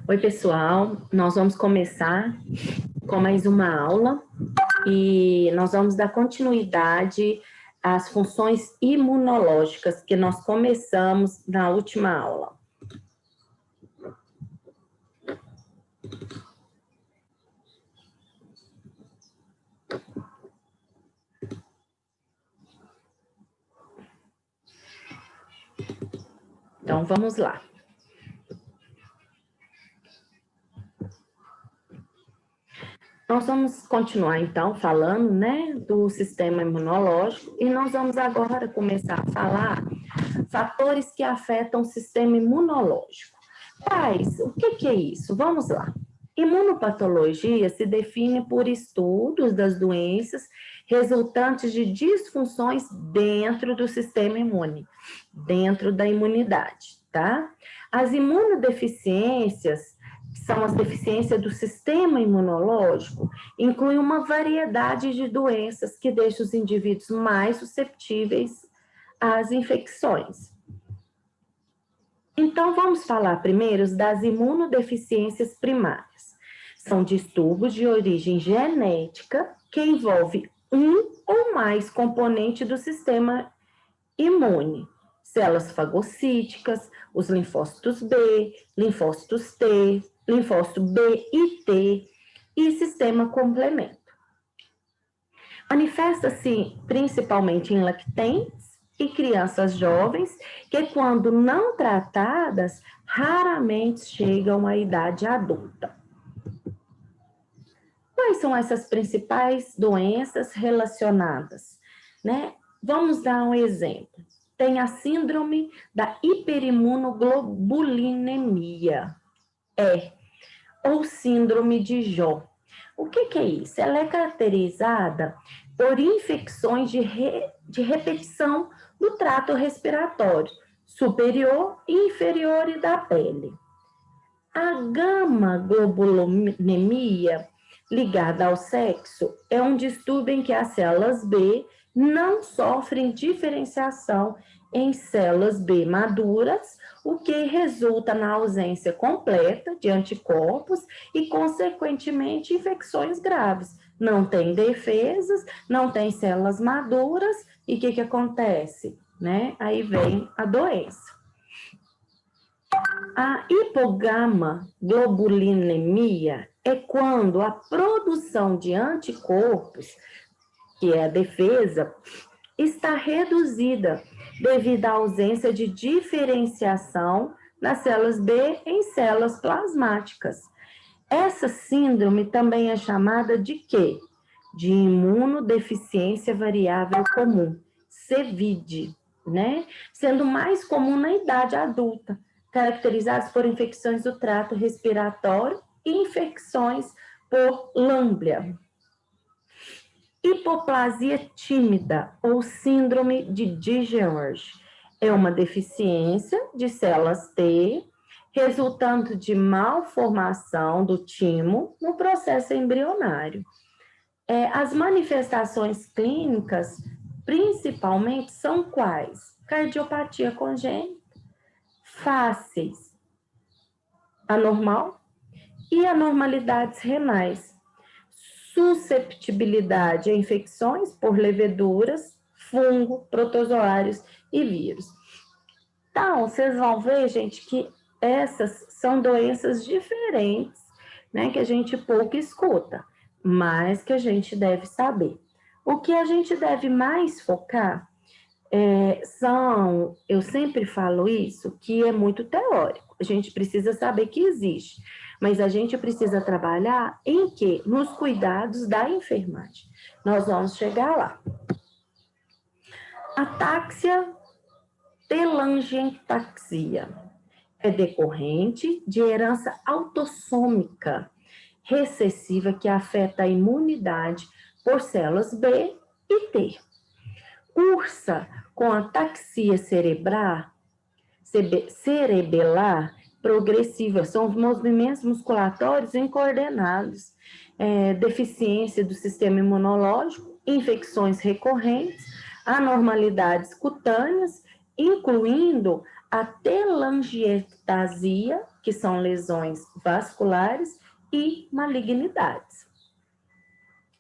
Oi, pessoal. Nós vamos começar com mais uma aula e nós vamos dar continuidade às funções imunológicas que nós começamos na última aula. Então, vamos lá. Nós vamos continuar, então, falando, do sistema imunológico e nós vamos agora começar a falar fatores que afetam o sistema imunológico. Quais? O que é isso? Vamos lá. Imunopatologia se define por estudos das doenças resultantes de disfunções dentro do sistema imune, dentro da imunidade, tá? As imunodeficiências, que são as deficiências do sistema imunológico, incluem uma variedade de doenças que deixam os indivíduos mais suscetíveis às infecções. Então, vamos falar primeiro das imunodeficiências primárias. São distúrbios de origem genética que envolve um ou mais componentes do sistema imune. Células fagocíticas, os linfócitos B, linfócitos T, linfócito B e T e sistema complemento. Manifesta-se principalmente em lactentes e crianças jovens que, quando não tratadas, raramente chegam à idade adulta. Quais são essas principais doenças relacionadas? Vamos dar um exemplo. Tem a síndrome da hiperimunoglobulinemia, ou síndrome de Jó. O que é isso? Ela é caracterizada por infecções de repetição do trato respiratório superior e inferior e da pele. A gama-globulinemia ligada ao sexo é um distúrbio em que as células B não sofrem diferenciação em células B maduras, o que resulta na ausência completa de anticorpos e, consequentemente, infecções graves. Não tem defesas, não tem células maduras, e o que acontece? Aí vem a doença. A hipogama-globulinemia é quando a produção de anticorpos, que é a defesa, está reduzida devido à ausência de diferenciação nas células B em células plasmáticas. Essa síndrome também é chamada de quê? De imunodeficiência variável comum, CVID, Sendo mais comum na idade adulta, caracterizados por infecções do trato respiratório e infecções por lâmblia. Hipoplasia tímida, ou síndrome de Dejerge, é uma deficiência de células T, resultando de malformação do timo no processo embrionário. As manifestações clínicas, principalmente, são quais? Cardiopatia congênita, fáceis, anormal e anormalidades renais. Susceptibilidade a infecções por leveduras, fungo, protozoários e vírus. Então, vocês vão ver, gente, que essas são doenças diferentes, que a gente pouco escuta, mas que a gente deve saber. O que a gente deve mais focar eu sempre falo isso, que é muito teórico. A gente precisa saber que existe, mas a gente precisa trabalhar em quê? Nos cuidados da enfermagem. Nós vamos chegar lá. Atáxia telangiectasia é decorrente de herança autossômica recessiva que afeta a imunidade por células B e T. Cursa com ataxia cerebelar progressiva, são os movimentos musculatórios incoordenados, deficiência do sistema imunológico, infecções recorrentes, anormalidades cutâneas, incluindo a telangiectasia, que são lesões vasculares, e malignidades.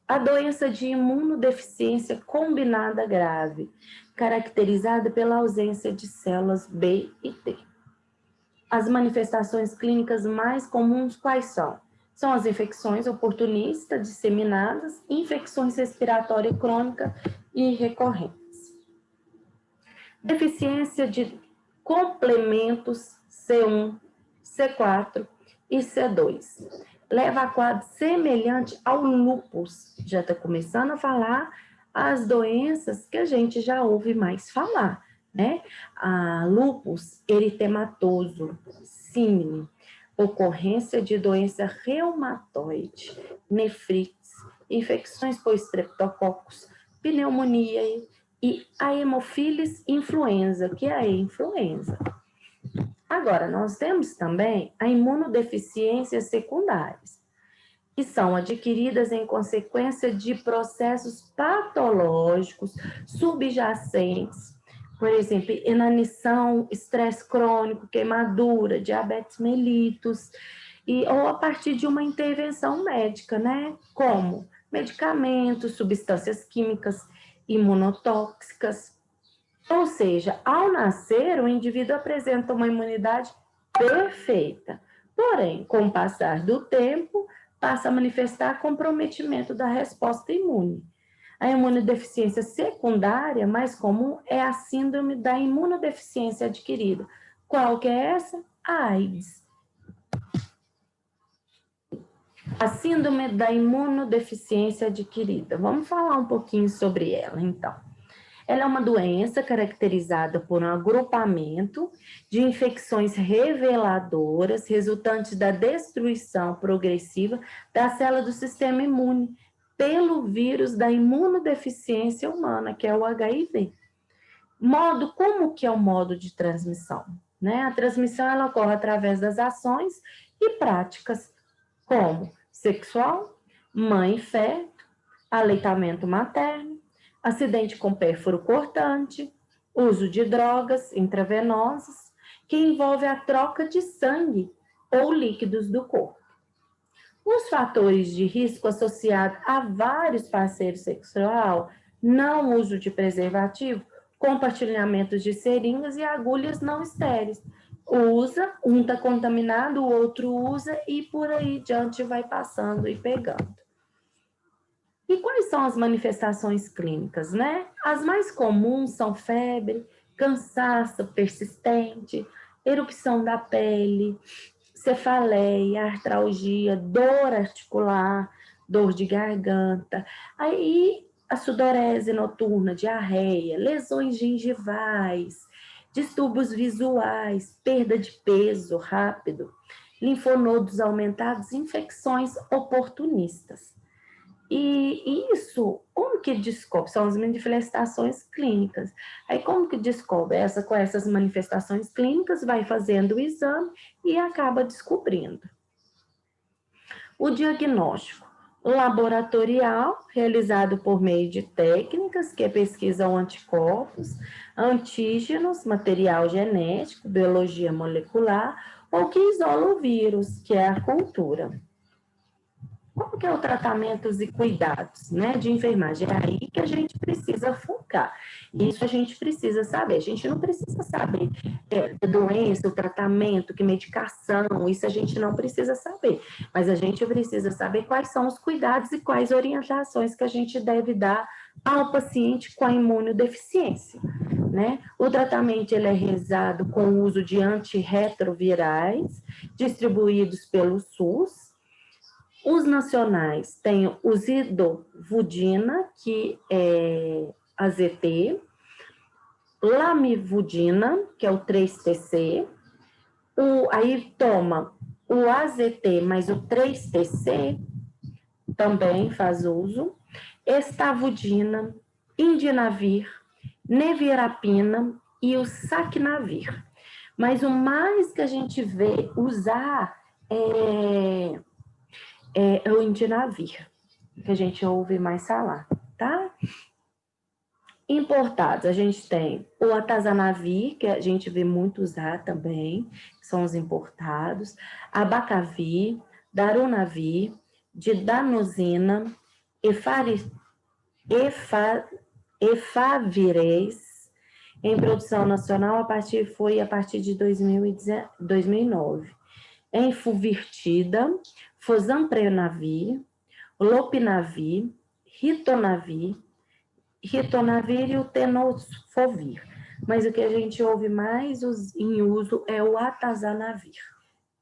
A doença de imunodeficiência combinada grave, caracterizada pela ausência de células B e T. As manifestações clínicas mais comuns quais são? São as infecções oportunistas disseminadas, infecções respiratórias crônicas e recorrentes. Deficiência de complementos C1, C4 e C2. Leva a quadro semelhante ao lúpus. Já está começando a falar as doenças que a gente já ouve mais falar, né? A lúpus eritematoso, símile, ocorrência de doença reumatoide, nefrites, infecções por estreptococos, pneumonia e a hemofilis influenza, que é a influenza. Agora, nós temos também a imunodeficiências secundárias, que são adquiridas em consequência de processos patológicos subjacentes, por exemplo, inanição, estresse crônico, queimadura, diabetes mellitus, ou a partir de uma intervenção médica, né? Como medicamentos, substâncias químicas, imunotóxicas. Ou seja, ao nascer, o indivíduo apresenta uma imunidade perfeita. Porém, com o passar do tempo, passa a manifestar comprometimento da resposta imune. A imunodeficiência secundária mais comum é a síndrome da imunodeficiência adquirida. Qual que é essa? A AIDS. A síndrome da imunodeficiência adquirida. Vamos falar um pouquinho sobre ela, então. Ela é uma doença caracterizada por um agrupamento de infecções reveladoras resultantes da destruição progressiva da célula do sistema imune pelo vírus da imunodeficiência humana, que é o HIV. Como que é o modo de transmissão? Né? A transmissão ela ocorre através das ações e práticas, como sexual, mãe e feto, aleitamento materno, acidente com pérfuro cortante, uso de drogas intravenosas, que envolve a troca de sangue ou líquidos do corpo. Os fatores de risco associados a vários parceiros sexuais, não uso de preservativo, compartilhamento de seringas e agulhas não estéreis. Um está contaminado, o outro usa e por aí diante vai passando e pegando. E quais são as manifestações clínicas, né? As mais comuns são febre, cansaço persistente, erupção da pele, cefaleia, artralgia, dor articular, dor de garganta, aí a sudorese noturna, diarreia, lesões gengivais, distúrbios visuais, perda de peso rápido, linfonodos aumentados, infecções oportunistas. E isso, como que descobre? São as manifestações clínicas. Aí, como que descobre? Com essas manifestações clínicas, vai fazendo o exame e acaba descobrindo. O diagnóstico laboratorial, realizado por meio de técnicas que pesquisam anticorpos, antígenos, material genético, biologia molecular, ou que isola o vírus, que é a cultura. Como que é o tratamento e cuidados, né, de enfermagem? É aí que a gente precisa focar. Isso a gente precisa saber. A gente não precisa saber da doença, o tratamento, que medicação, isso a gente não precisa saber. Mas a gente precisa saber quais são os cuidados e quais orientações que a gente deve dar ao paciente com a imunodeficiência, né? O tratamento ele é realizado com o uso de antirretrovirais distribuídos pelo SUS. Os nacionais têm o zidovudina, que é AZT, lamivudina, que é o 3TC, aí toma o AZT mais o 3TC, também faz uso, estavudina, indinavir, nevirapina e o saquinavir. Mas o mais que a gente vê usar é o indinavir, que a gente ouve mais falar, tá? Importados, a gente tem o atazanavir, que a gente vê muito usar também, que são os importados, abacavir, darunavir, didanosina, efa, efavirenz, em produção nacional foi a partir de 2009. Enfuvirtida, fosamprenavir, lopinavir, ritonavir e o tenofovir. Mas o que a gente ouve mais em uso é o atazanavir,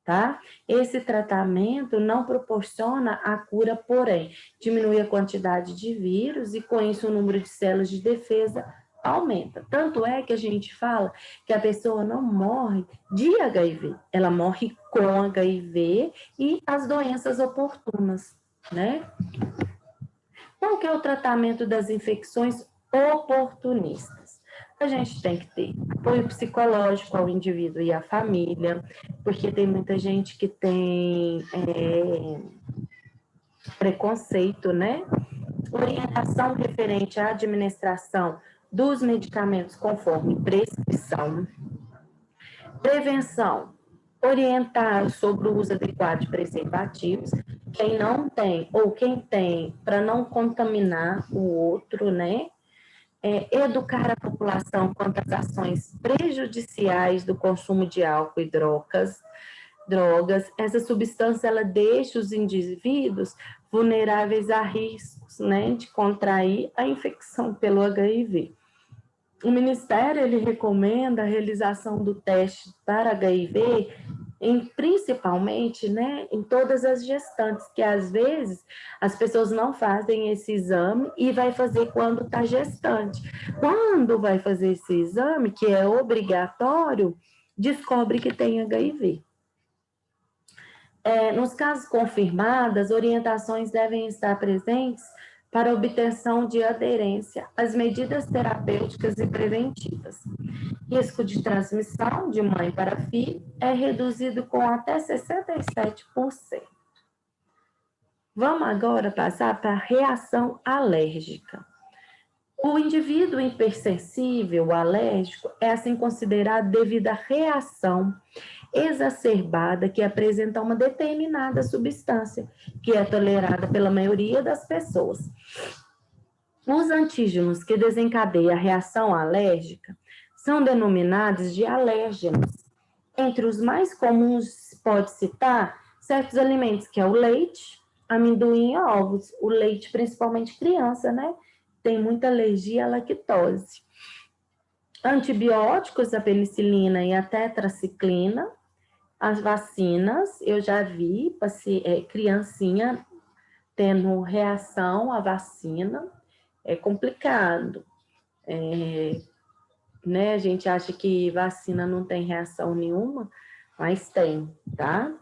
tá? Esse tratamento não proporciona a cura, porém, diminui a quantidade de vírus e, com isso, o número de células de defesa aumenta. Tanto é que a gente fala que a pessoa não morre de HIV, ela morre com HIV e as doenças oportunas, né? Qual que é o tratamento das infecções oportunistas? A gente tem que ter apoio psicológico ao indivíduo e à família, porque tem muita gente que tem preconceito, né? Orientação referente à administração dos medicamentos conforme prescrição. Prevenção, orientar sobre o uso adequado de preservativos, quem não tem ou quem tem, para não contaminar o outro, né? Educar a população quanto às ações prejudiciais do consumo de álcool e drogas. Essa substância, ela deixa os indivíduos vulneráveis a riscos, né, de contrair a infecção pelo HIV. O Ministério, ele recomenda a realização do teste para HIV principalmente, né, em todas as gestantes, que às vezes as pessoas não fazem esse exame e vai fazer quando está gestante. Quando vai fazer esse exame, que é obrigatório, descobre que tem HIV. Nos casos confirmados, as orientações devem estar presentes para obtenção de aderência às medidas terapêuticas e preventivas. Risco de transmissão de mãe para filho é reduzido com até 67%. Vamos agora passar para a reação alérgica. O indivíduo hipersensível, alérgico, é assim considerado devido à reação exacerbada que apresenta uma determinada substância, que é tolerada pela maioria das pessoas. Os antígenos que desencadeiam a reação alérgica são denominados de alérgenos. Entre os mais comuns, pode citar certos alimentos, que é o leite, amendoim e ovos. O leite, principalmente criança, né? Tem muita alergia à lactose. Antibióticos, a penicilina e a tetraciclina. As vacinas, eu já vi criancinha tendo reação à vacina. É complicado. Né? A gente acha que vacina não tem reação nenhuma, mas tem, tá?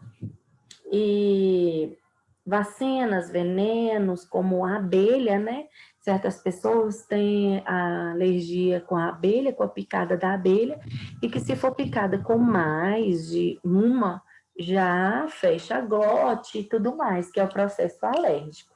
E vacinas, venenos, como a abelha, né? Certas pessoas têm a alergia com a abelha, com a picada da abelha, e que se for picada com mais de uma, já fecha a glote e tudo mais, que é o processo alérgico.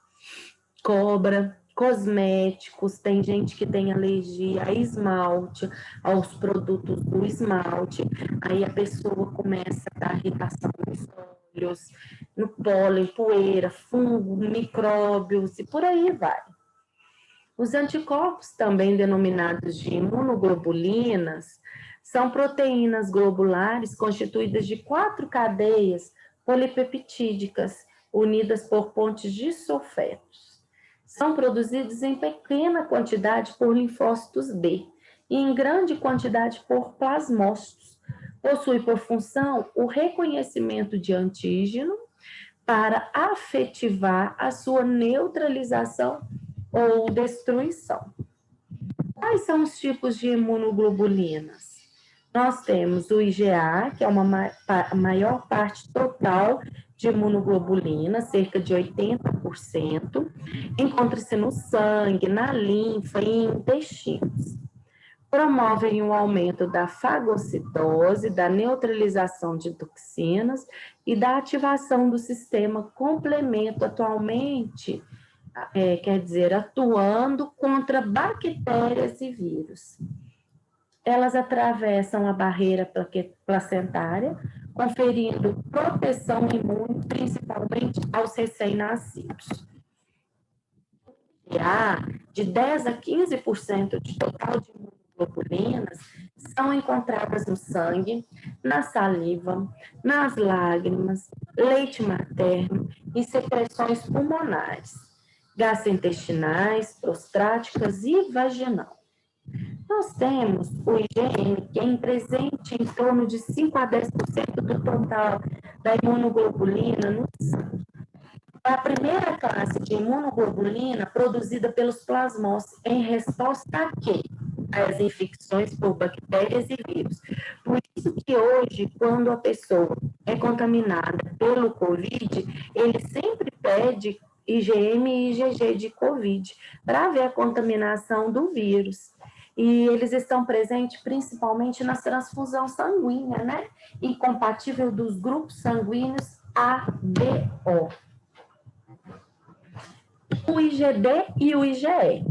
Cobra, cosméticos, tem gente que tem alergia a esmalte, aos produtos do esmalte, aí a pessoa começa a dar irritação nos olhos, no pólen, poeira, fungo, micróbios e por aí vai. Os anticorpos, também denominados de imunoglobulinas, são proteínas globulares constituídas de 4 cadeias polipeptídicas unidas por pontes de sulfetos. São produzidos em pequena quantidade por linfócitos B e em grande quantidade por plasmócitos. Possui por função o reconhecimento de antígeno para afetivar a sua neutralização ou destruição. Quais são os tipos de imunoglobulinas? Nós temos o IgA, que é a maior parte total de imunoglobulina, cerca de 80%, encontra-se no sangue, na linfa e em intestinos. Promovem o aumento da fagocitose, da neutralização de toxinas e da ativação do sistema complemento. Atualmente, quer dizer, atuando contra bactérias e vírus. Elas atravessam a barreira placentária, conferindo proteção imune, principalmente aos recém-nascidos. De 10 a 15% de total de imunoglobulinas são encontradas no sangue, na saliva, nas lágrimas, leite materno e secreções pulmonares, gastrointestinais, prostáticas e vaginal. Nós temos o IgM, que é presente em torno de 5 a 10% do total da imunoglobulina no sangue. É a primeira classe de imunoglobulina produzida pelos plasmócitos em resposta a quê? Às infecções por bactérias e vírus. Por isso que hoje, quando a pessoa é contaminada pelo COVID, ele sempre pede IgM e IgG de COVID para ver a contaminação do vírus. E eles estão presentes principalmente na transfusão sanguínea, né? Incompatível dos grupos sanguíneos ABO. O IgD e o IgE.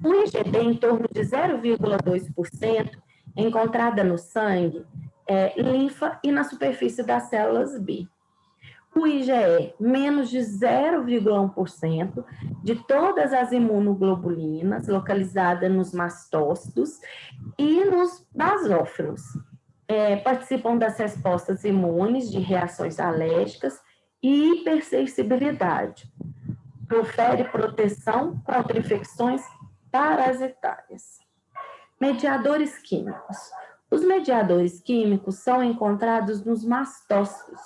O IgD, em torno de 0,2%, é encontrada no sangue, linfa e na superfície das células B. O IgE, menos de 0,1% de todas as imunoglobulinas localizadas nos mastócitos e nos basófilos. Participam das respostas imunes de reações alérgicas e hipersensibilidade. Profere proteção contra infecções parasitárias. Mediadores químicos. Os mediadores químicos são encontrados nos mastócitos,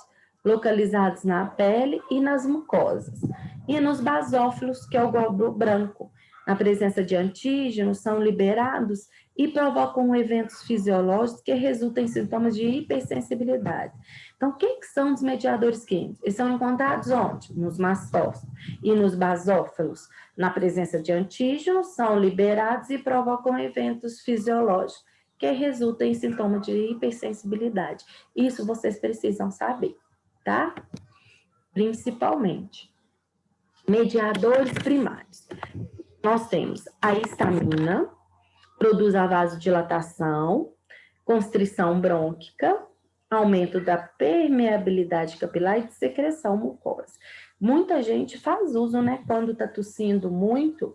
localizados na pele e nas mucosas, e nos basófilos, que é o glóbulo branco. Na presença de antígenos, são liberados e provocam eventos fisiológicos que resultam em sintomas de hipersensibilidade. Então, o que são os mediadores químicos? Eles são encontrados onde? Nos mastócitos e nos basófilos. Na presença de antígenos, são liberados e provocam eventos fisiológicos que resultam em sintomas de hipersensibilidade. Isso vocês precisam saber, tá? Principalmente. Mediadores primários. Nós temos a histamina, produz a vasodilatação, constrição brônquica, aumento da permeabilidade capilar e de secreção mucosa. Muita gente faz uso, né, quando está tossindo muito,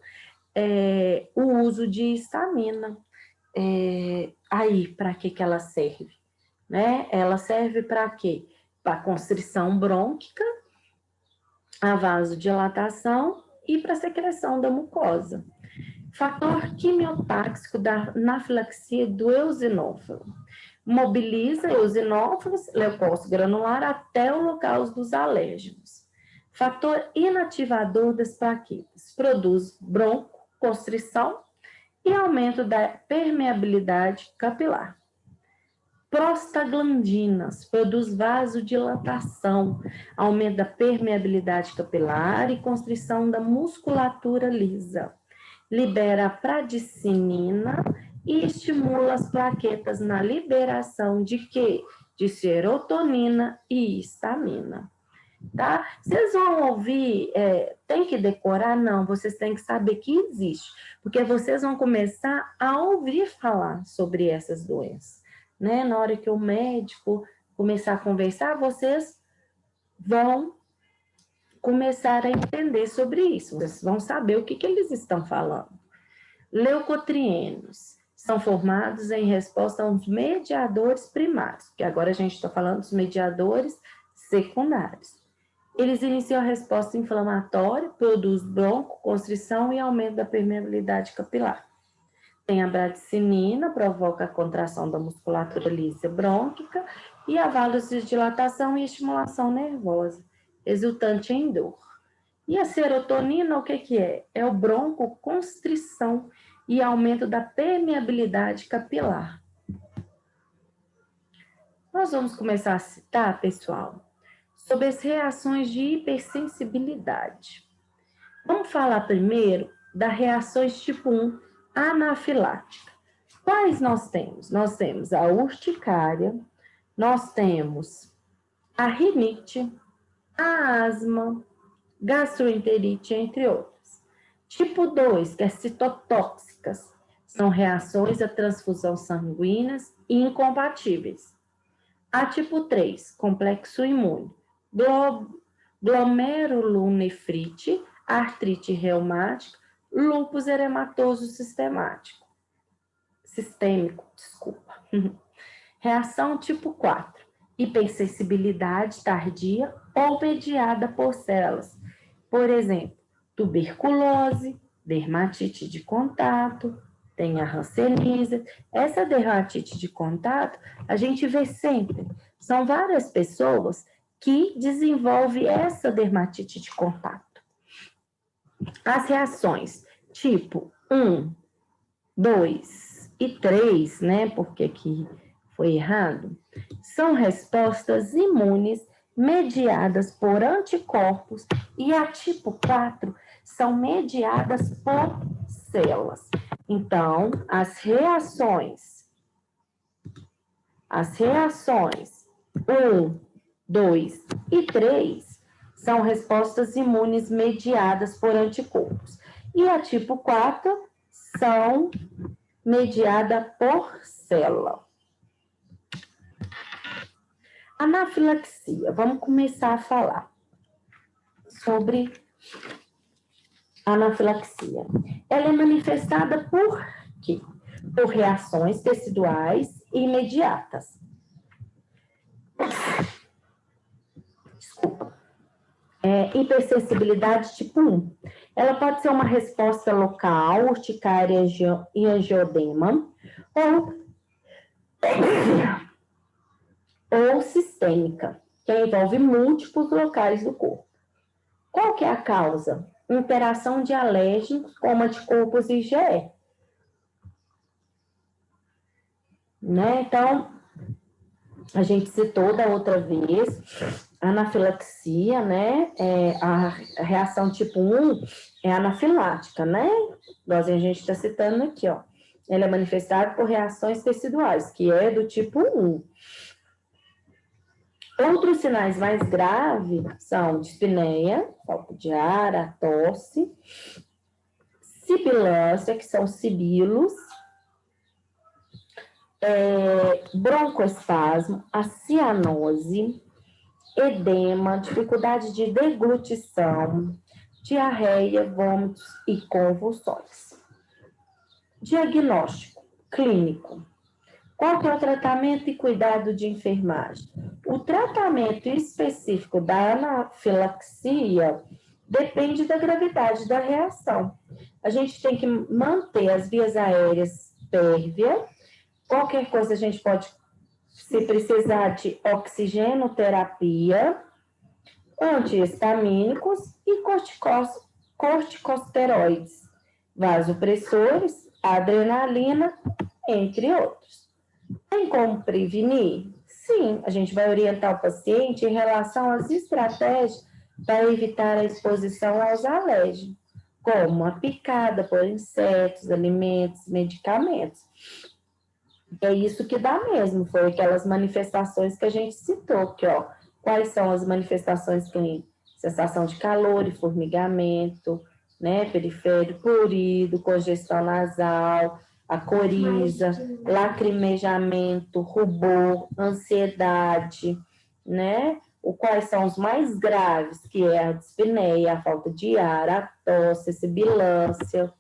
o uso de histamina. Aí, para que ela serve? Né? Ela serve para quê? Para constrição brônquica, a vasodilatação e para secreção da mucosa. Fator quimiotáxico da anafilaxia do eosinófilo. Mobiliza eosinófilos, leucócito granular, até o local dos alérgenos. Fator inativador das plaquetas. Produz broncoconstrição e aumento da permeabilidade capilar. Prostaglandinas, produz vasodilatação, aumento da permeabilidade capilar e constrição da musculatura lisa. Libera a pradicinina e estimula as plaquetas na liberação de quê? De serotonina e histamina. Tá? Vocês vão ouvir, tem que decorar? Não, vocês têm que saber que existe, porque vocês vão começar a ouvir falar sobre essas doenças. Né? Na hora que o médico começar a conversar, vocês vão começar a entender sobre isso. Vocês vão saber o que eles estão falando. Leucotrienos são formados em resposta aos mediadores primários, que agora a gente está falando dos mediadores secundários. Eles iniciam a resposta inflamatória, produz broncoconstrição e aumento da permeabilidade capilar. Tem a bradicinina, provoca a contração da musculatura lisa brônquica e a vasodilatação e estimulação nervosa, resultante em dor. E a serotonina, o que é? É o broncoconstrição e aumento da permeabilidade capilar. Nós vamos começar a citar, pessoal, sobre as reações de hipersensibilidade. Vamos falar primeiro das reações tipo 1, anafilática. Quais nós temos? Nós temos a urticária, nós temos a rinite, a asma, gastroenterite, entre outras. Tipo 2, que é citotóxicas, são reações à transfusão sanguíneas e incompatíveis. A tipo 3, complexo imune, glomerulonefrite, artrite reumática, lúpus erematoso sistêmico, desculpa. Reação tipo 4, hipersensibilidade tardia ou mediada por células. Por exemplo, tuberculose, dermatite de contato, tem a hanseníase. Essa dermatite de contato, a gente vê sempre. São várias pessoas que desenvolvem essa dermatite de contato. As reações tipo 1, 2 e 3, né? Porque aqui foi errado, são respostas imunes mediadas por anticorpos e a tipo 4 são mediadas por células. Então, as reações 1, 2 e 3 são respostas imunes mediadas por anticorpos. E a tipo 4 são mediada por célula. Anafilaxia, vamos começar a falar sobre anafilaxia. Ela é manifestada por quê? Por reações teciduais imediatas. Desculpa. Hipersensibilidade tipo 1. Ela pode ser uma resposta local, urticária e angioedema, ou sistêmica, que envolve múltiplos locais do corpo. Qual que é a causa? Interação de alérgenos como anticorpos IgE. Né? Então, a gente citou da outra vez, anafilaxia, né? A reação tipo 1 é anafilática, né? Nós a gente está citando aqui, ó. Ela é manifestada por reações teciduais, que é do tipo 1. Outros sinais mais graves são dispneia, falta de ar, a tosse, sibilância, que são sibilos, broncoespasmo, a cianose, edema, dificuldade de deglutição, diarreia, vômitos e convulsões. Diagnóstico clínico. Qual que é o tratamento e cuidado de enfermagem? O tratamento específico da anafilaxia depende da gravidade da reação. A gente tem que manter as vias aéreas pérvias. Qualquer coisa a gente pode, se precisar de oxigenoterapia, antihistamínicos e corticosteroides, vasopressores, adrenalina, entre outros. Tem como prevenir? Sim, a gente vai orientar o paciente em relação às estratégias para evitar a exposição aos alérgenos, como a picada por insetos, alimentos, medicamentos. É isso que dá mesmo, foi aquelas manifestações que a gente citou aqui, ó. Quais são as manifestações clínicas? Sensação de calor e formigamento, né? Periférico, prurido, congestão nasal, a coriza, lacrimejamento, rubor, ansiedade, né? Quais são os mais graves, que é a dispneia, a falta de ar, a tosse, a sibilância.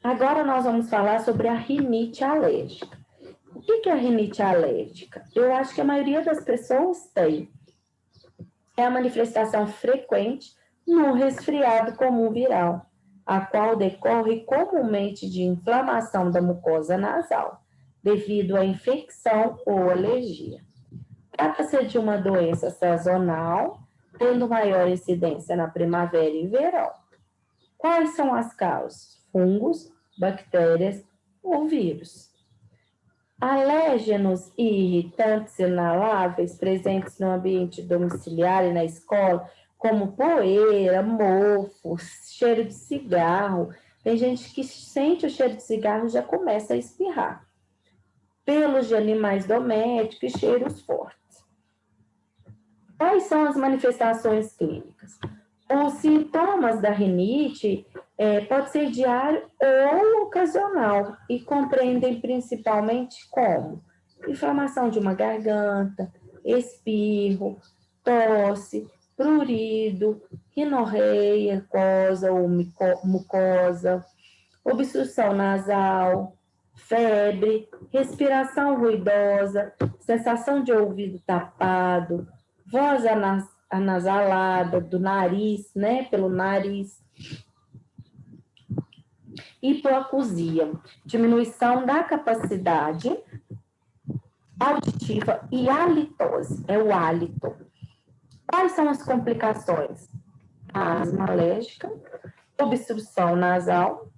Agora nós vamos falar sobre a rinite alérgica. O que é a rinite alérgica? Eu acho que a maioria das pessoas tem. É a manifestação frequente no resfriado comum viral, a qual decorre comumente de inflamação da mucosa nasal, devido à infecção ou alergia. Trata-se de uma doença sazonal, tendo maior incidência na primavera e verão. Quais são as causas? Fungos, bactérias ou vírus. Alérgenos e irritantes inaláveis presentes no ambiente domiciliar e na escola, como poeira, mofo, cheiro de cigarro. Tem gente que sente o cheiro de cigarro e já começa a espirrar. Pelos de animais domésticos e cheiros fortes. Quais são as manifestações clínicas? Os sintomas da rinite pode ser diário ou ocasional e compreendem principalmente como inflamação de uma garganta, espirro, tosse, prurido, rinorreia, mucosa ou mucosa, obstrução nasal, febre, respiração ruidosa, sensação de ouvido tapado, voz anasalada do nariz, né, pelo nariz, hipoacusia, diminuição da capacidade auditiva e halitose, é o hálito. Quais são as complicações? Asma alérgica, obstrução nasal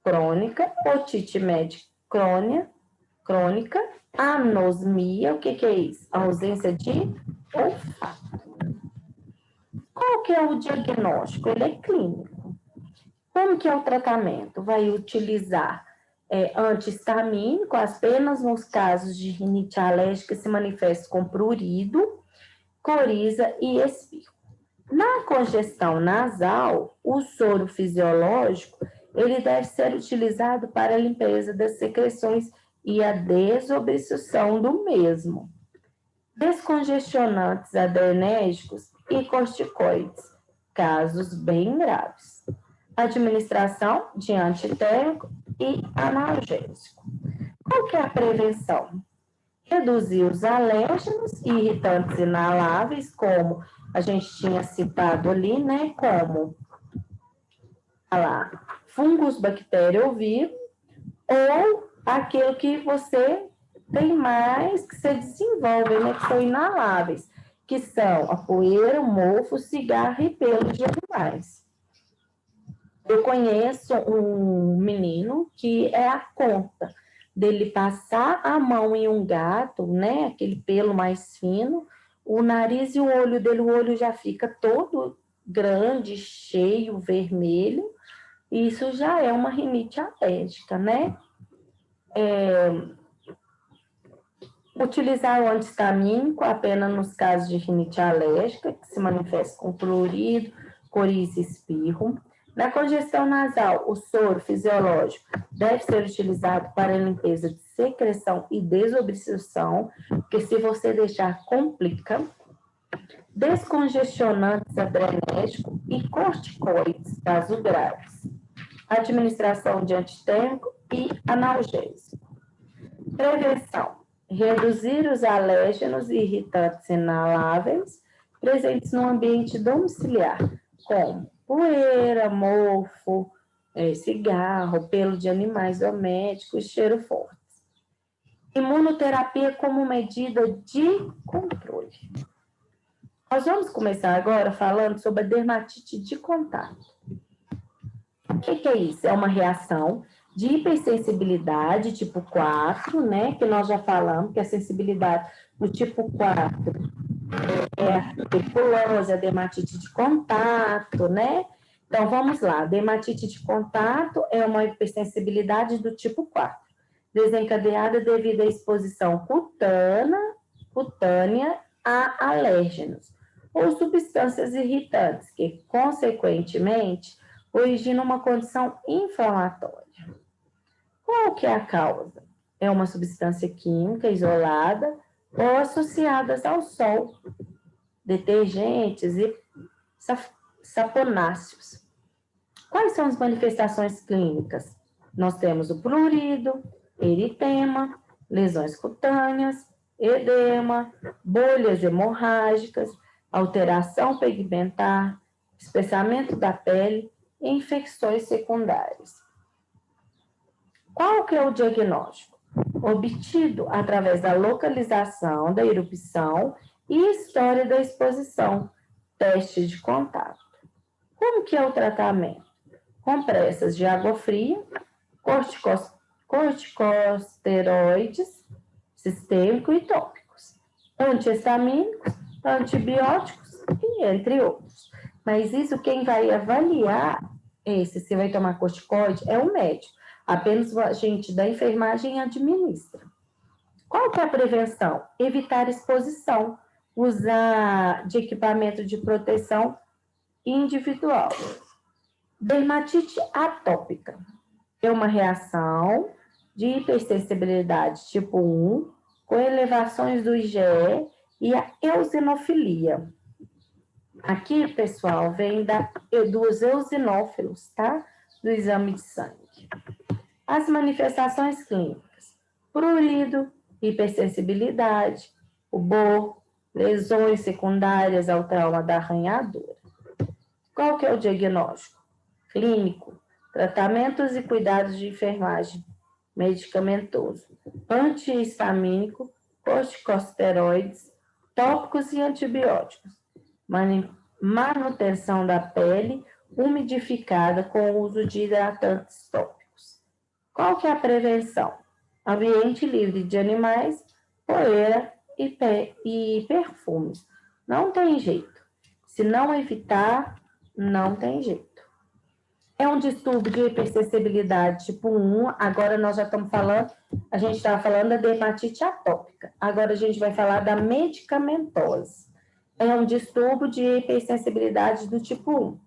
crônica, otite média crônica, anosmia, o que é isso? A ausência de olfato. Qual que é o diagnóstico? Ele é clínico. Como que é o tratamento? Vai utilizar antihistamínico apenas nos casos de rinite alérgica que se manifesta com prurido, coriza e espirro. Na congestão nasal, o soro fisiológico ele deve ser utilizado para a limpeza das secreções e a desobstrução do mesmo. Descongestionantes adrenérgicos e corticoides, casos bem graves. Administração de antitérmico e analgésico. Qual que é a prevenção? Reduzir os alérgenos e irritantes inaláveis, como a gente tinha citado ali, né? Como fungos, bactéria ou vírus, ou aquilo que você tem mais que se desenvolve, né? Que são inaláveis, que são a poeira, o mofo, cigarro e pelo de animais. Eu conheço um menino que é a conta dele passar a mão em um gato, né, aquele pelo mais fino, o nariz e o olho dele, o olho já fica todo grande, cheio, vermelho, isso já é uma rinite alérgica, né? Utilizar o antihistamínico apenas nos casos de rinite alérgica, que se manifesta com prurido, coriza e espirro. Na congestão nasal, o soro fisiológico deve ser utilizado para a limpeza de secreção e desobstrução, porque se você deixar, complica. Descongestionantes adrenérgicos e corticoides, casos graves. Administração de antitérmico e analgésico. Prevenção. Reduzir os alérgenos e irritantes inaláveis presentes no ambiente domiciliar, como poeira, mofo, cigarro, pelo de animais domésticos, cheiro forte. Imunoterapia como medida de controle. Nós vamos começar agora falando sobre a dermatite de contato. O que é isso? É uma reação de hipersensibilidade tipo 4, né? Que nós já falamos que a sensibilidade do tipo 4 é a tuberculose, a dermatite de contato, né? Então, vamos lá. Dermatite de contato é uma hipersensibilidade do tipo 4, desencadeada devido à exposição cutânea a alérgenos ou substâncias irritantes, que, consequentemente, originam uma condição inflamatória. Qual que é a causa? É uma substância química isolada ou associadas ao sol, detergentes e saponáceos. Quais são as manifestações clínicas? Nós temos o prurido, eritema, lesões cutâneas, edema, bolhas hemorrágicas, alteração pigmentar, espessamento da pele e infecções secundárias. Qual que é o diagnóstico? Obtido através da localização da erupção e história da exposição, teste de contato. Como que é o tratamento? Compressas de água fria, corticosteroides sistêmico e tópicos, antihistamínicos, antibióticos e entre outros. Mas isso quem vai avaliar se vai tomar corticoide é o médico. Apenas a gente da enfermagem administra. Qual que é a prevenção? Evitar exposição, usar de equipamento de proteção individual. Dermatite atópica é uma reação de hipersensibilidade tipo 1, com elevações do IgE e a eosinofilia. Aqui, pessoal, vem dos eosinófilos, tá? Do exame de sangue. As manifestações clínicas: prurido, hipersensibilidade, rubor, lesões secundárias ao trauma da arranhadora. Qual que é o diagnóstico clínico? Tratamentos e cuidados de enfermagem medicamentoso, antihistamínico, corticosteroides, tópicos e antibióticos. Manutenção da pele umidificada com o uso de hidratantes tópicos. Qual que é a prevenção? Ambiente livre de animais, poeira e perfumes. Não tem jeito. Se não evitar, não tem jeito. É um distúrbio de hipersensibilidade tipo 1, agora nós já estamos falando, a gente estava falando da dermatite atópica, agora a gente vai falar da medicamentosa. É um distúrbio de hipersensibilidade do tipo 1.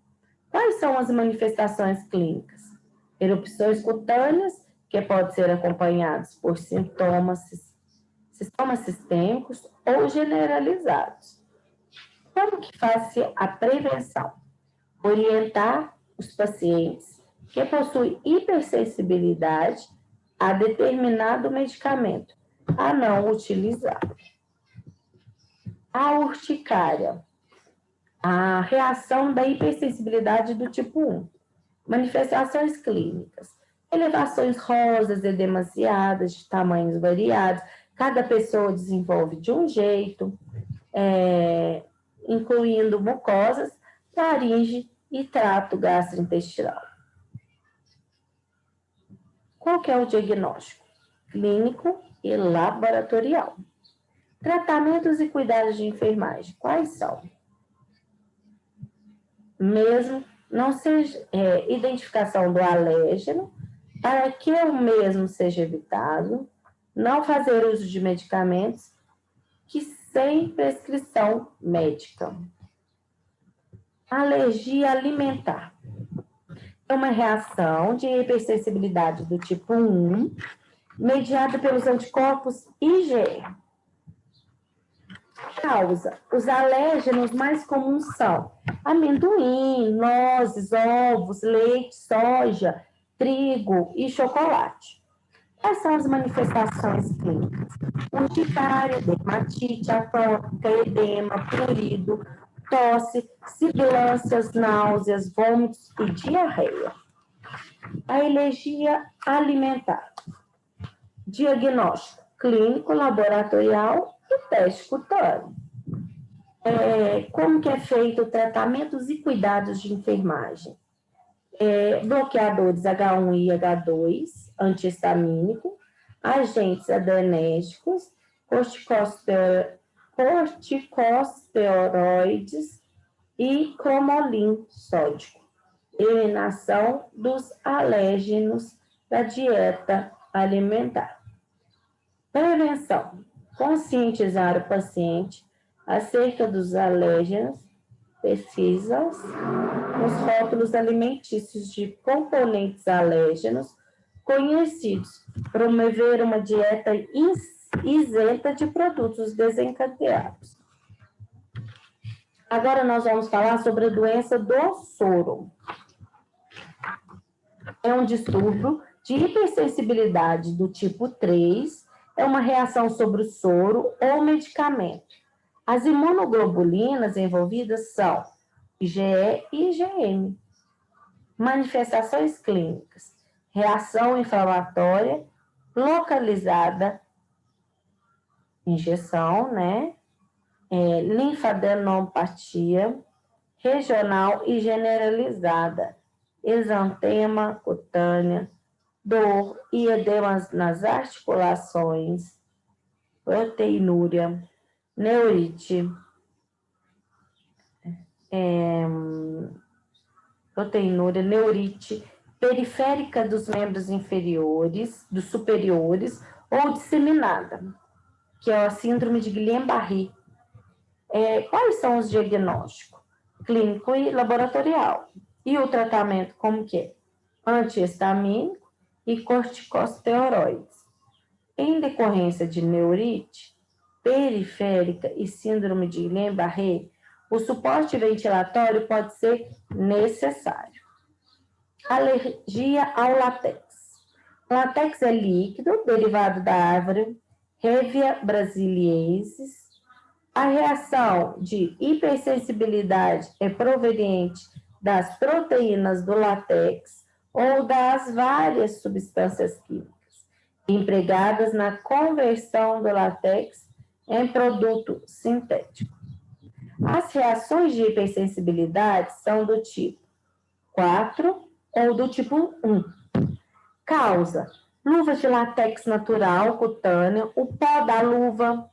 Quais são as manifestações clínicas? Erupções cutâneas, que podem ser acompanhados por sintomas sistêmicos ou generalizados. Como que faz-se a prevenção? Orientar os pacientes que possuem hipersensibilidade a determinado medicamento a não utilizar. A urticária, a reação da hipersensibilidade do tipo 1. Manifestações clínicas: elevações rosas, edemasiadas, de tamanhos variados, cada pessoa desenvolve de um jeito, incluindo mucosas, laringe e trato gastrointestinal. Qual que é o diagnóstico? Clínico e laboratorial. Tratamentos e cuidados de enfermagem, quais são? Mesmo não seja identificação do alérgeno, para que o mesmo seja evitado, não fazer uso de medicamentos que sem prescrição médica. Alergia alimentar. É uma reação de hipersensibilidade do tipo 1, mediada pelos anticorpos IgE. Causa: os alérgenos mais comuns são amendoim, nozes, ovos, leite, soja, trigo e chocolate. Quais são as manifestações clínicas? Urticária, dermatite atópica, edema, prurido, tosse, sibilâncias, náuseas, vômitos e diarreia. A alergia alimentar. Diagnóstico clínico, laboratorial e teste cutâneo. Como que é feito tratamentos e cuidados de enfermagem? Bloqueadores H1 e H2, antihistamínico, agentes adrenérgicos, corticosteroides e cromolin sódico. Eliminação dos alérgenos da dieta alimentar. Prevenção: conscientizar o paciente acerca dos alérgenos, pesquisas nos rótulos alimentícios de componentes alérgenos conhecidos, promover uma dieta isenta de produtos desencadeados. Agora nós vamos falar sobre a doença do soro. É um distúrbio de hipersensibilidade do tipo 3, é uma reação sobre o soro ou medicamento. As imunoglobulinas envolvidas são IgE e IgM. Manifestações clínicas: reação inflamatória localizada, injeção, linfadenopatia regional e generalizada, exantema cutânea, dor e edemas nas articulações, proteinúria, neurite, neurite periférica dos membros inferiores, dos superiores, ou disseminada, que é a síndrome de Guillain-Barré, Quais são os diagnósticos? Clínico e laboratorial. E o tratamento como que é? Antihistamínico e corticosteroides. Em decorrência de neurite periférica e síndrome de Guillain-Barré, o suporte ventilatório pode ser necessário. Alergia ao látex. O látex é líquido, derivado da árvore Hevia brasiliensis. A reação de hipersensibilidade é proveniente das proteínas do látex ou das várias substâncias químicas empregadas na conversão do látex em produto sintético. As reações de hipersensibilidade são do tipo 4 ou do tipo 1. Causa: luva de látex natural, cutânea, o pó da luva,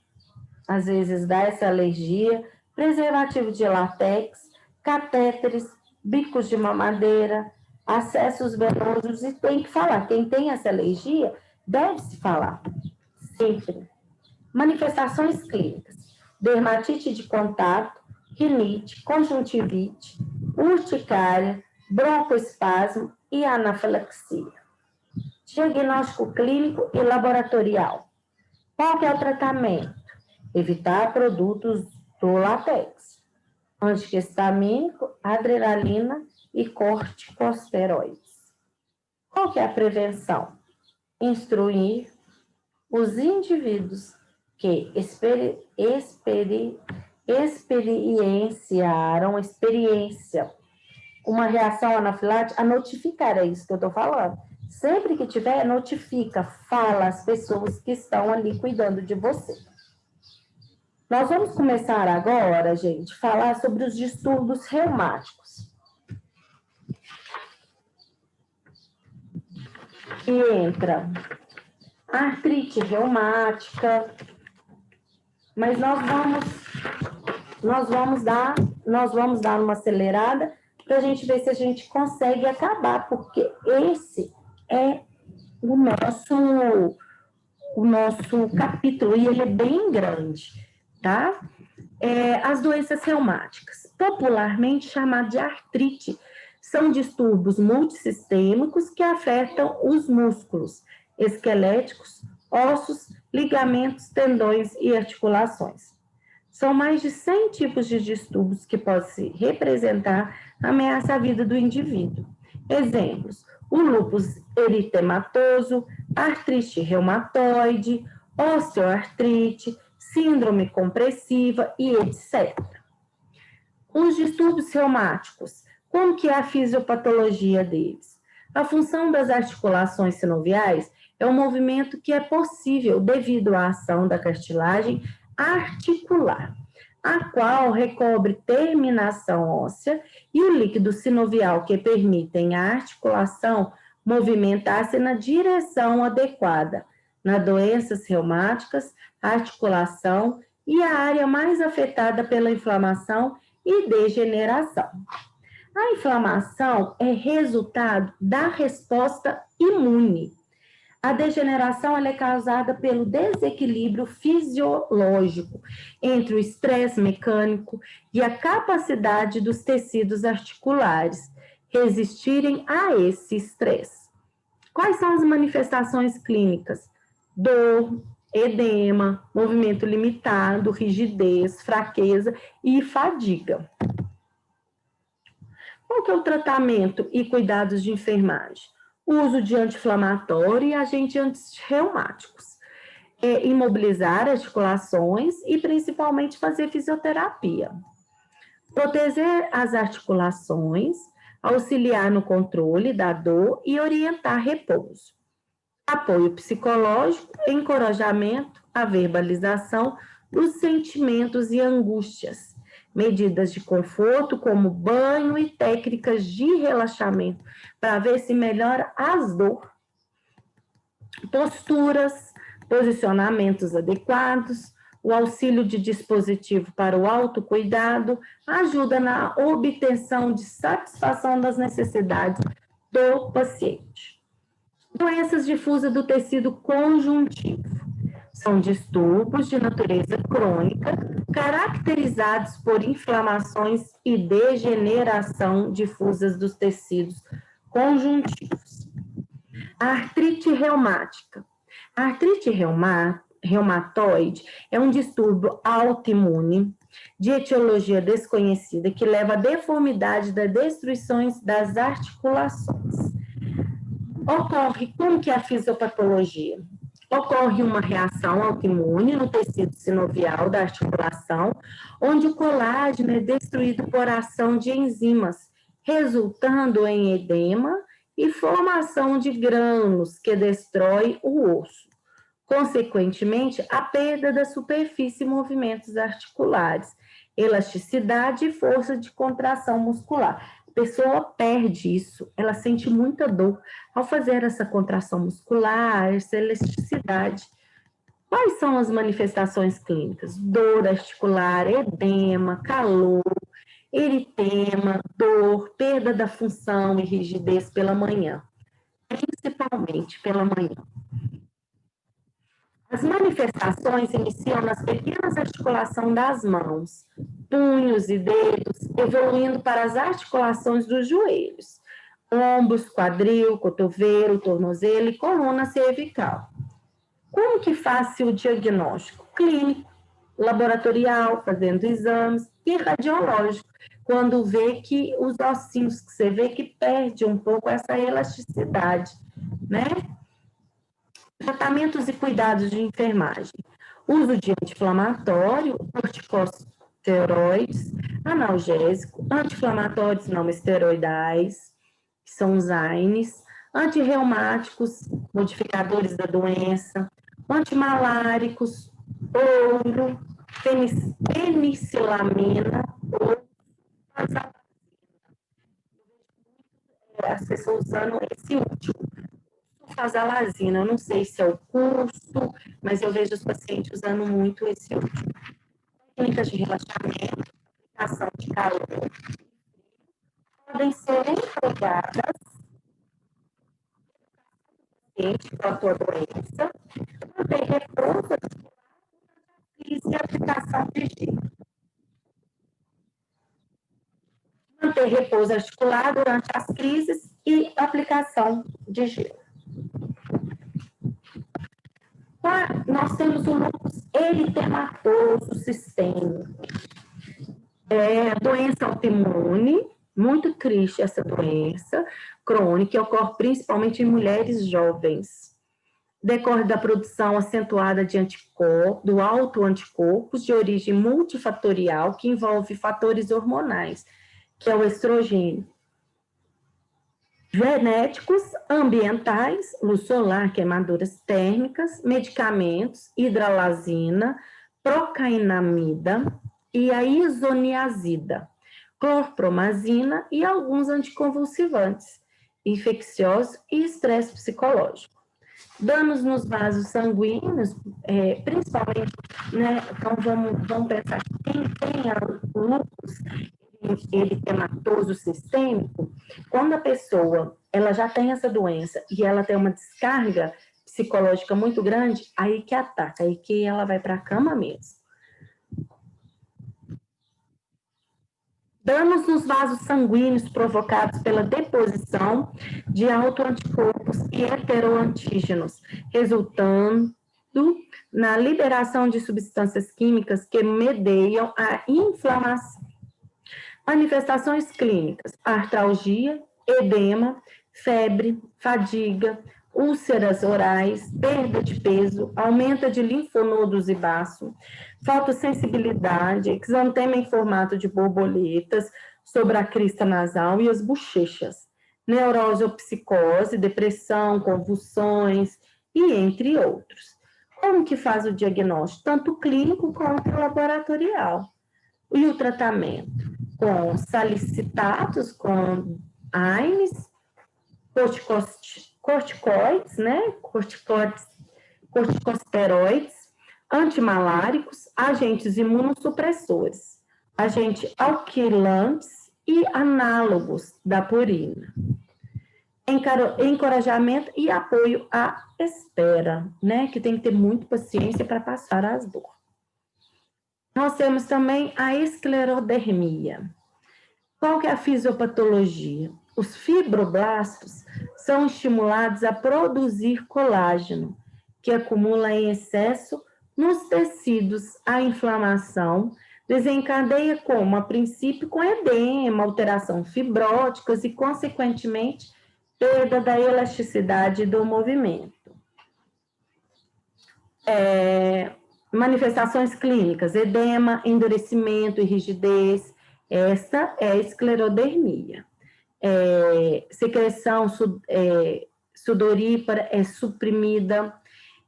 às vezes dá essa alergia, preservativo de látex, catéteres, bicos de mamadeira, acessos venosos, e tem que falar. Quem tem essa alergia deve se falar, sempre. Manifestações clínicas: dermatite de contato, rinite, conjuntivite, urticária, broncoespasmo e anafilaxia. Diagnóstico clínico e laboratorial. Qual que é o tratamento? Evitar produtos do látex. Antihistamínico, adrenalina e corticosteroides. Qual que é a prevenção? Instruir os indivíduos que experienciam uma reação anafilática a notificar, é isso que eu estou falando. Sempre que tiver, notifica, fala às pessoas que estão ali cuidando de você. Nós vamos começar agora, gente, falar sobre os distúrbios reumáticos. Que entra artrite reumática, mas nós vamos dar uma acelerada para a gente ver se a gente consegue acabar, porque esse é o nosso capítulo, e ele é bem grande, tá? As doenças reumáticas, popularmente chamadas de artrite, são distúrbios multissistêmicos que afetam os músculos esqueléticos, ossos, ligamentos, tendões e articulações. São mais de 100 tipos de distúrbios que podem representar ameaça à vida do indivíduo. Exemplos: o lúpus eritematoso, artrite reumatoide, osteoartrite, síndrome compressiva e etc. Os distúrbios reumáticos, como que é a fisiopatologia deles? A função das articulações sinoviais é um movimento que é possível devido à ação da cartilagem articular, a qual recobre terminação óssea, e o líquido sinovial que permitem a articulação movimentar-se na direção adequada. Nas doenças reumáticas, a articulação e a área mais afetada pela inflamação e degeneração. A inflamação é resultado da resposta imune. A degeneração é causada pelo desequilíbrio fisiológico entre o estresse mecânico e a capacidade dos tecidos articulares resistirem a esse estresse. Quais são as manifestações clínicas? Dor, edema, movimento limitado, rigidez, fraqueza e fadiga. Qual que é o tratamento e cuidados de enfermagem? O uso de anti-inflamatório e agentes antirreumáticos. Imobilizar articulações e principalmente fazer fisioterapia. Proteger as articulações, auxiliar no controle da dor e orientar repouso. Apoio psicológico, encorajamento, a verbalização dos sentimentos e angústias. Medidas de conforto, como banho e técnicas de relaxamento, para ver se melhora as dores. Posturas, posicionamentos adequados, o auxílio de dispositivo para o autocuidado, ajuda na obtenção de satisfação das necessidades do paciente. Doenças difusas do tecido conjuntivo. São distúrbios de natureza crônica, caracterizados por inflamações e degeneração difusas dos tecidos conjuntivos. A artrite reumática. A artrite reumatoide é um distúrbio autoimune de etiologia desconhecida que leva à deformidade das destruições das articulações. Ocorre, como que é a fisiopatologia? Ocorre uma reação autoimune no tecido sinovial da articulação, onde o colágeno é destruído por ação de enzimas, resultando em edema e formação de grânulos que destrói o osso. Consequentemente, a perda da superfície e movimentos articulares, elasticidade e força de contração muscular. A pessoa perde isso, ela sente muita dor ao fazer essa contração muscular, essa elasticidade. Quais são as manifestações clínicas? Dor articular, edema, calor, eritema, dor, perda da função e rigidez pela manhã, principalmente pela manhã. As manifestações iniciam nas pequenas articulações das mãos, punhos e dedos, evoluindo para as articulações dos joelhos, ombros, quadril, cotovelo, tornozelo e coluna cervical. Como que faz-se o diagnóstico? Clínico, laboratorial, fazendo exames, e radiológico, quando vê que os ossinhos que você vê que perde um pouco essa elasticidade, né? Tratamentos e cuidados de enfermagem. Uso de anti-inflamatório, corticosteroides, analgésico, anti-inflamatórios não esteroidais, que são os AINES, antirreumáticos, modificadores da doença, antimaláricos, ouro, penicilamina, ou as pessoas usando esse último. Sulfasalazina, eu não sei se é o custo, mas eu vejo os pacientes usando muito esse último. Técnicas de relaxamento, aplicação de calor, podem ser empregadas com a sua doença, manter repouso e aplicação de gelo. Manter repouso articular durante as crises e aplicação de gelo. Nós temos o lúpus eritematoso sistêmico. É doença autoimune, muito triste essa doença crônica, que ocorre principalmente em mulheres jovens. Decorre da produção acentuada de anticorpos, do autoanticorpos de origem multifatorial, que envolve fatores hormonais, que é o estrogênio, genéticos, ambientais, luz solar, queimaduras térmicas, medicamentos, hidralazina, procainamida e a isoniazida, clorpromazina e alguns anticonvulsivantes, infecciosos e estresse psicológico. Danos nos vasos sanguíneos, principalmente, né, então vamos pensar que quem tem lúpus eritematoso sistêmico, quando a pessoa ela já tem essa doença e ela tem uma descarga psicológica muito grande, aí que ataca, aí que ela vai para a cama mesmo. Danos nos vasos sanguíneos provocados pela deposição de autoanticorpos e heteroantígenos, resultando na liberação de substâncias químicas que mediam a inflamação. Manifestações clínicas: artralgia, edema, febre, fadiga, úlceras orais, perda de peso, aumento de linfonodos e baço, fotossensibilidade, exantema em formato de borboletas sobre a crista nasal e as bochechas, neurose ou psicose, depressão, convulsões e entre outros. Como que faz o diagnóstico? Tanto clínico quanto laboratorial. E o tratamento? Com salicitatos, com AINES, corticoides, né? Corticosteroides, antimaláricos, agentes imunossupressores, agentes alquilantes e análogos da purina. encorajamento e apoio à espera, né? Que tem que ter muita paciência para passar as dores. Nós temos também a esclerodermia. Qual que é a fisiopatologia? Os fibroblastos são estimulados a produzir colágeno, que acumula em excesso nos tecidos. A inflamação desencadeia como, a princípio, com edema, alteração fibróticas e, consequentemente, perda da elasticidade do movimento. Manifestações clínicas, edema, endurecimento e rigidez. Essa é a esclerodermia. Secreção sudorípara é suprimida,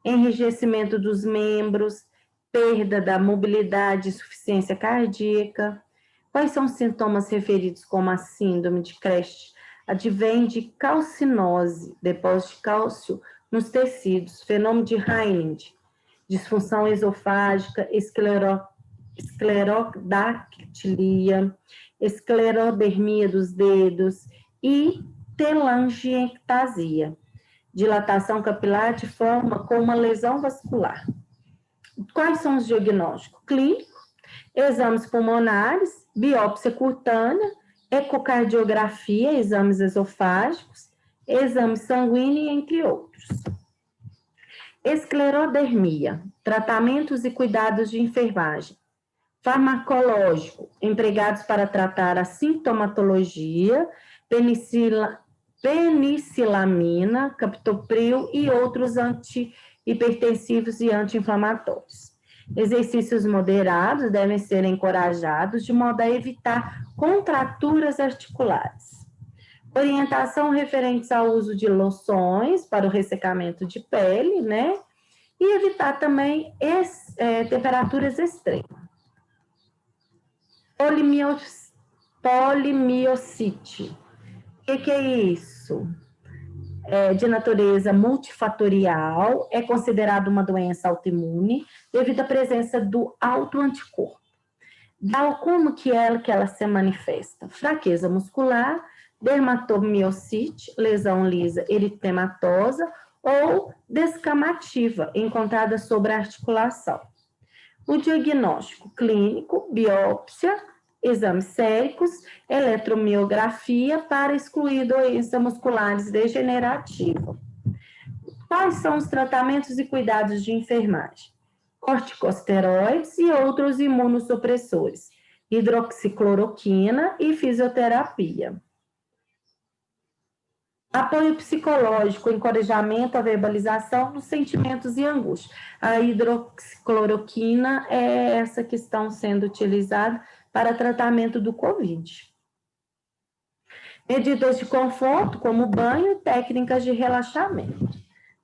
enrijecimento dos membros, perda da mobilidade e insuficiência cardíaca. Quais são os sintomas referidos como a síndrome de Crash? Advém de calcinose, depósito de cálcio nos tecidos, fenômeno de Raynaud, disfunção esofágica, esclerodactilia, esclerodermia dos dedos e telangiectasia, dilatação capilar de forma com uma lesão vascular. Quais são os diagnósticos? Clínico, exames pulmonares, biópsia cutânea, ecocardiografia, exames esofágicos, exame sanguíneo, entre outros. Esclerodermia, tratamentos e cuidados de enfermagem. Farmacológico, empregados para tratar a sintomatologia, penicilamina, captopril e outros antihipertensivos e anti-inflamatórios. Exercícios moderados devem ser encorajados de modo a evitar contraturas articulares. Orientação referentes ao uso de loções para o ressecamento de pele, né? E evitar também temperaturas extremas. Polimiocite. O que é isso? De natureza multifatorial, é considerada uma doença autoimune devido à presença do autoanticorpo. Como que ela se manifesta? Fraqueza muscular, dermatomiocite, lesão lisa eritematosa ou descamativa, encontrada sobre a articulação. O diagnóstico clínico, biópsia, exames séricos, eletromiografia para excluir doenças musculares degenerativas. Quais são os tratamentos e cuidados de enfermagem? Corticosteroides e outros imunossupressores, hidroxicloroquina e fisioterapia. Apoio psicológico, encorajamento à verbalização dos sentimentos e angústia. A hidroxicloroquina é essa que está sendo utilizada para tratamento do COVID. Medidas de conforto, como banho, técnicas de relaxamento.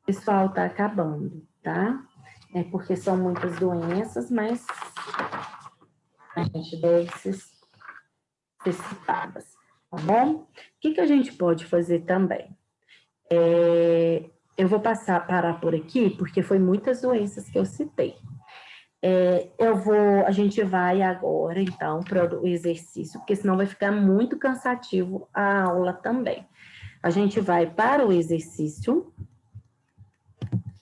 O pessoal está acabando, tá? Porque são muitas doenças, mas a gente deve ser citadas, tá bom? O que a gente pode fazer também? Eu vou parar por aqui, porque foi muitas doenças que eu citei. A gente vai agora, então, para o exercício, porque senão vai ficar muito cansativo a aula também. A gente vai para o exercício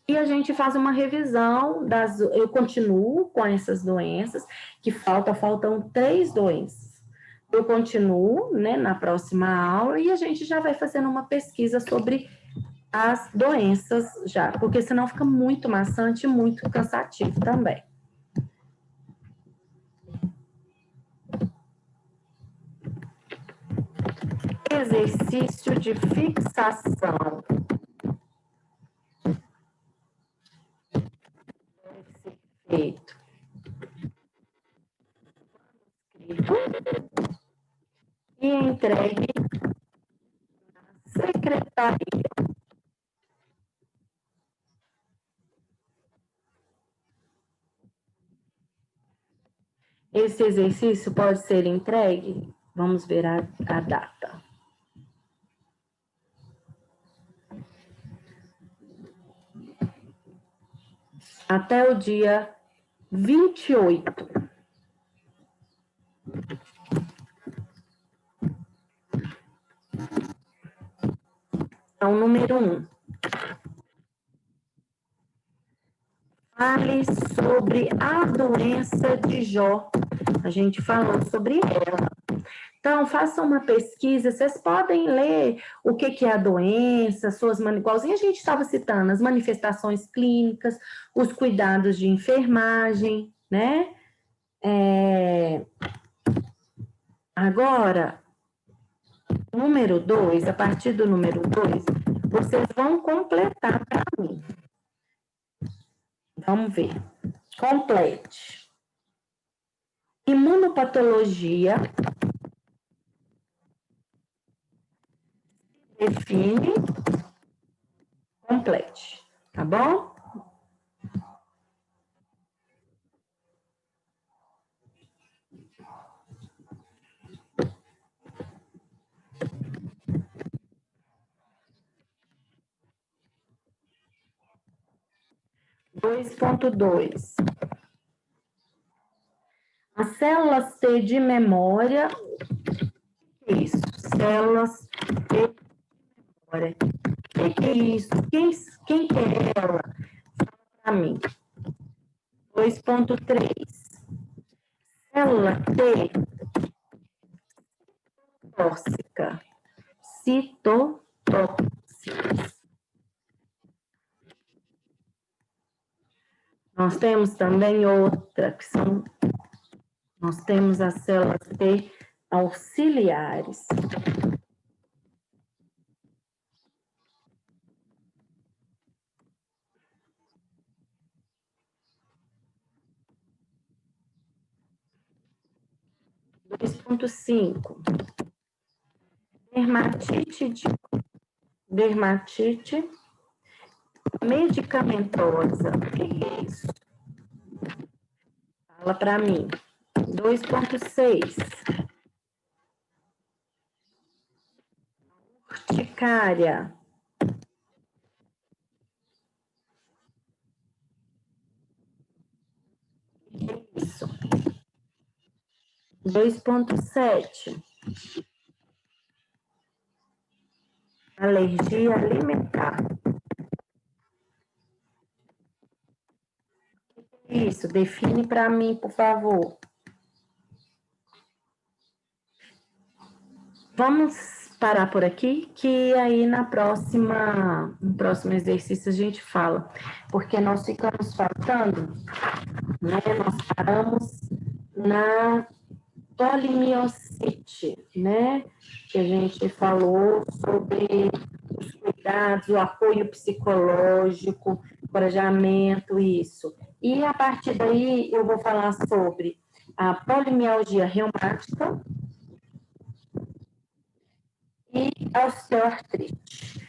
e a gente faz uma revisão eu continuo com essas doenças, que faltam 3 doenças. Eu continuo, né, na próxima aula e a gente já vai fazendo uma pesquisa sobre as doenças já, porque senão fica muito maçante e muito cansativo também. Exercício de fixação. Deve ser feito e entregue na secretaria. Esse exercício pode ser entregue, vamos ver a data. Até o dia 28. Então, número 1. Fale sobre a doença de Jó. A gente falou sobre ela. Então, façam uma pesquisa, vocês podem ler o que é a doença, igualzinho a gente estava citando, as manifestações clínicas, os cuidados de enfermagem, né? Agora, número 2, a partir do número 2, vocês vão completar para mim. Vamos ver. Complete. Imunopatologia define, complete, tá bom? Dois ponto 2. As células T de memória, isso, células T de memória. O que é isso? Quem que é ela? Fala para mim. 2.3. Célula T tóxica. Citotóxicas. Nós temos também outra, que são... Nós temos as células T auxiliares. Ponto 5. Dermatite medicamentosa. O que é isso? Fala para mim. 2.6. Urticária. Isso. 2.7. Alergia alimentar. Isso, define para mim, por favor. Vamos parar por aqui, que aí no próximo exercício a gente fala, porque nós ficamos faltando, né? Nós paramos na polimiocite, né? Que a gente falou sobre os cuidados, o apoio psicológico, encorajamento, isso. E a partir daí eu vou falar sobre a polimialgia reumática e a osteoartrite.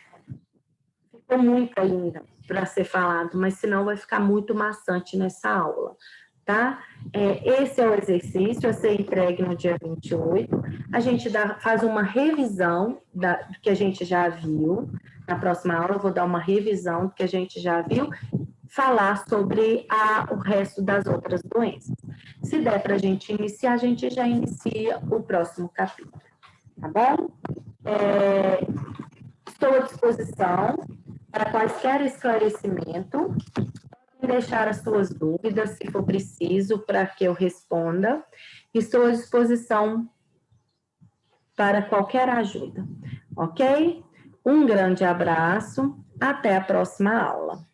Ficou muito ainda para ser falado, mas senão vai ficar muito maçante nessa aula, tá? Esse é o exercício a ser entregue no dia 28. A gente faz uma revisão do que a gente já viu. Na próxima aula eu vou dar uma revisão do que a gente já viu, falar sobre o resto das outras doenças. Se der para a gente iniciar, a gente já inicia o próximo capítulo, tá bom? Estou à disposição para quaisquer esclarecimento. Deixar as suas dúvidas, se for preciso, para que eu responda. Estou à disposição para qualquer ajuda, ok? Um grande abraço, até a próxima aula.